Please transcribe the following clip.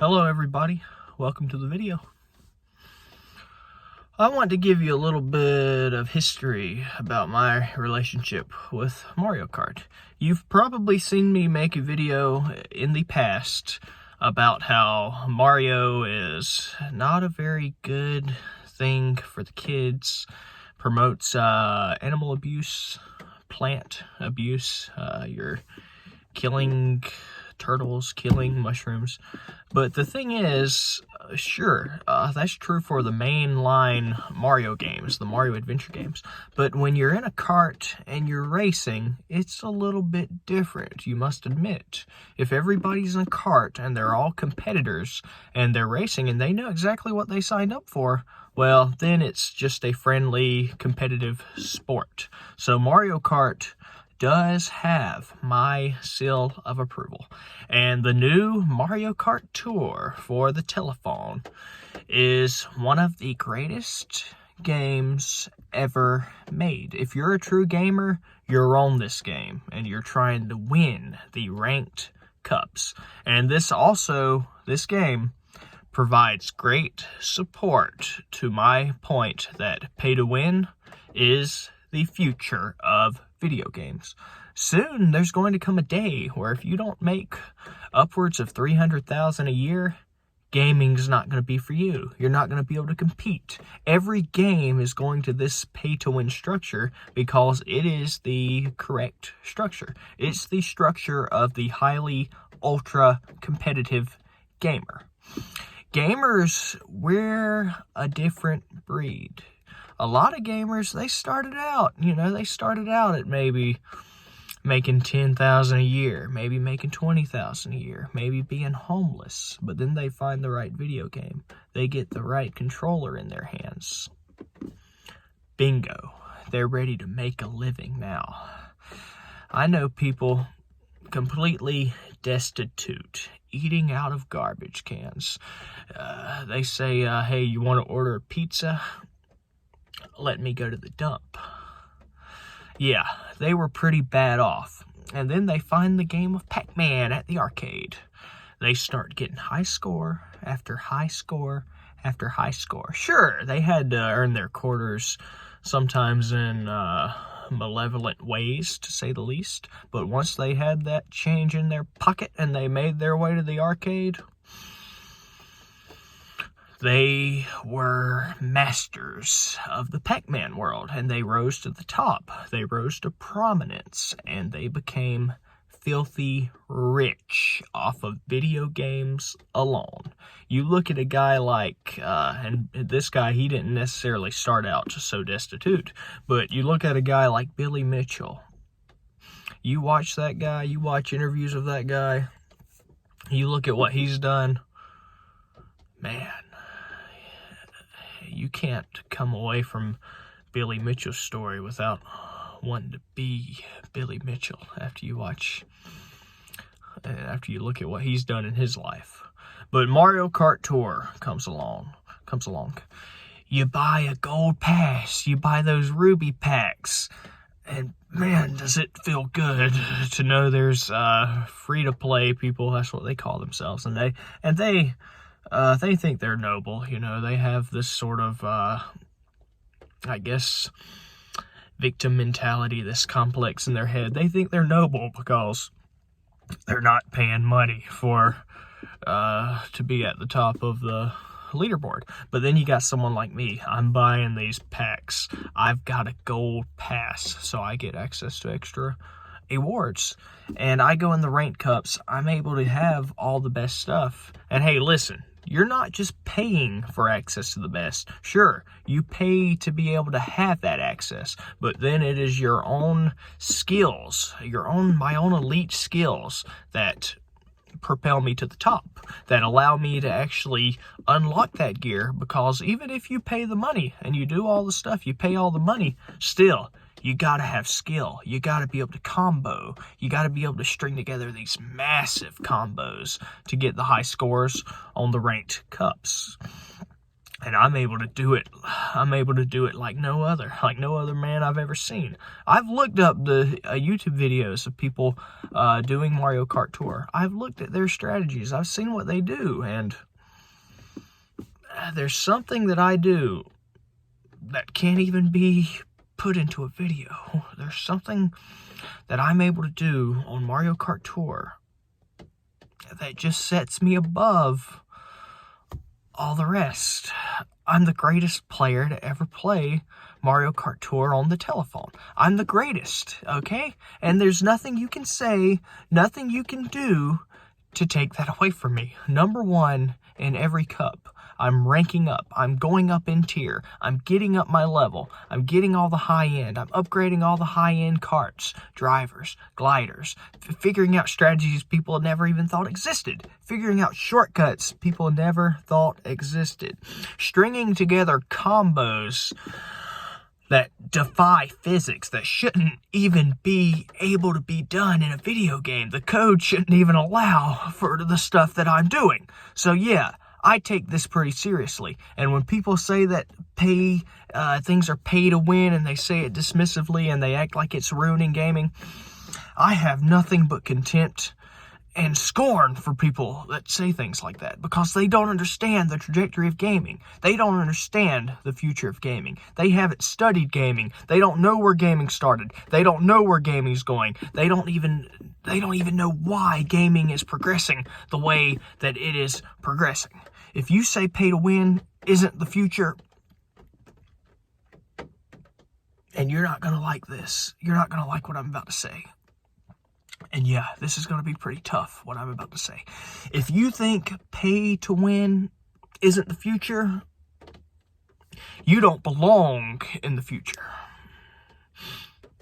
Hello everybody, welcome to the video. I want to give you a little bit of history about my relationship with Mario Kart. You've probably seen me make a video in the past about how Mario is not a very good thing for the kids, promotes animal abuse, plant abuse, you're killing turtles, killing mushrooms. But the thing is, sure, that's true for the mainline Mario games, the Mario Adventure games. But when you're in a kart and you're racing, it's a little bit different, you must admit. If everybody's in a kart and they're all competitors and they're racing and they know exactly what they signed up for, well, then it's just a friendly, competitive sport. So Mario Kart does have my seal of approval. And the new Mario Kart Tour for the telephone is one of the greatest games ever made. If you're a true gamer, you're on this game and you're trying to win the ranked cups. And this game provides great support to my point that pay to win is the future of video games. Soon there's going to come a day where if you don't make upwards of $300,000 a year, gaming's not going to be for you. You're not going to be able to compete. Every game is going to this pay-to-win structure because it is the correct structure. It's the structure of the highly ultra-competitive gamer. Gamers, we're a different breed. A lot of gamers, they started out at maybe making $10,000 a year, maybe making $20,000 a year, maybe being homeless. But then they find the right video game. They get the right controller in their hands. Bingo. They're ready to make a living now. I know people completely destitute, eating out of garbage cans. They say, hey, you want to order a pizza? Let me go to the dump. Yeah, they were pretty bad off. And then they find the game of Pac-Man at the arcade. They start getting high score after high score after high score. Sure, they had to earn their quarters sometimes in malevolent ways, to say the least. But once they had that change in their pocket and they made their way to the arcade, they were masters of the Pac-Man world, and they rose to the top. They rose to prominence, and they became filthy rich off of video games alone. You look at a guy like, and this guy, he didn't necessarily start out just so destitute, but you look at a guy like Billy Mitchell. You watch that guy, you watch interviews of that guy, you look at what he's done, man, you can't come away from Billy Mitchell's story without wanting to be Billy Mitchell after you look at what he's done in his life. But Mario Kart Tour comes along. You buy a gold pass, you buy those ruby packs, and man, does it feel good to know there's free-to-play people. That's what they call themselves, and they think they're noble. They have this sort of, I guess, victim mentality, this complex in their head. They think they're noble because they're not paying money to be at the top of the leaderboard. But then you got someone like me. I'm buying these packs. I've got a gold pass, so I get access to extra awards. And I go in the ranked cups. I'm able to have all the best stuff. And hey, listen, you're not just paying for access to the best. Sure, you pay to be able to have that access, but then it is your own skills, my own elite skills that propel me to the top, that allow me to actually unlock that gear, because even if you pay the money and you do all the stuff, you pay all the money, still, you gotta have skill. You gotta be able to combo. You gotta be able to string together these massive combos to get the high scores on the ranked cups. And I'm able to do it. I'm able to do it like no other man I've ever seen. I've looked up the YouTube videos of people doing Mario Kart Tour. I've looked at their strategies. I've seen what they do, and there's something that I do that can't even be put into a video. There's something that I'm able to do on Mario Kart Tour that just sets me above all the rest. I'm the greatest player to ever play Mario Kart Tour on the telephone. I'm the greatest, okay? And there's nothing you can say, nothing you can do to take that away from me. Number one in every cup. I'm ranking up. I'm going up in tier. I'm getting up my level. I'm getting all the high end. I'm upgrading all the high end karts, drivers, gliders, figuring out strategies people never even thought existed, figuring out shortcuts people never thought existed, stringing together combos that defy physics, that shouldn't even be able to be done in a video game. The code shouldn't even allow for the stuff that I'm doing. So yeah, I take this pretty seriously. And when people say that things are pay to win, and they say it dismissively and they act like it's ruining gaming, I have nothing but contempt and scorn for people that say things like that, because they don't understand the trajectory of gaming. They don't understand the future of gaming. They haven't studied gaming. They don't know where gaming started. They don't know where gaming's going. They don't even know why gaming is progressing the way that it is progressing. If you say pay to win isn't the future, and you're not going to like this, you're not going to like what I'm about to say. And yeah, this is going to be pretty tough, what I'm about to say. If you think pay to win isn't the future, you don't belong in the future.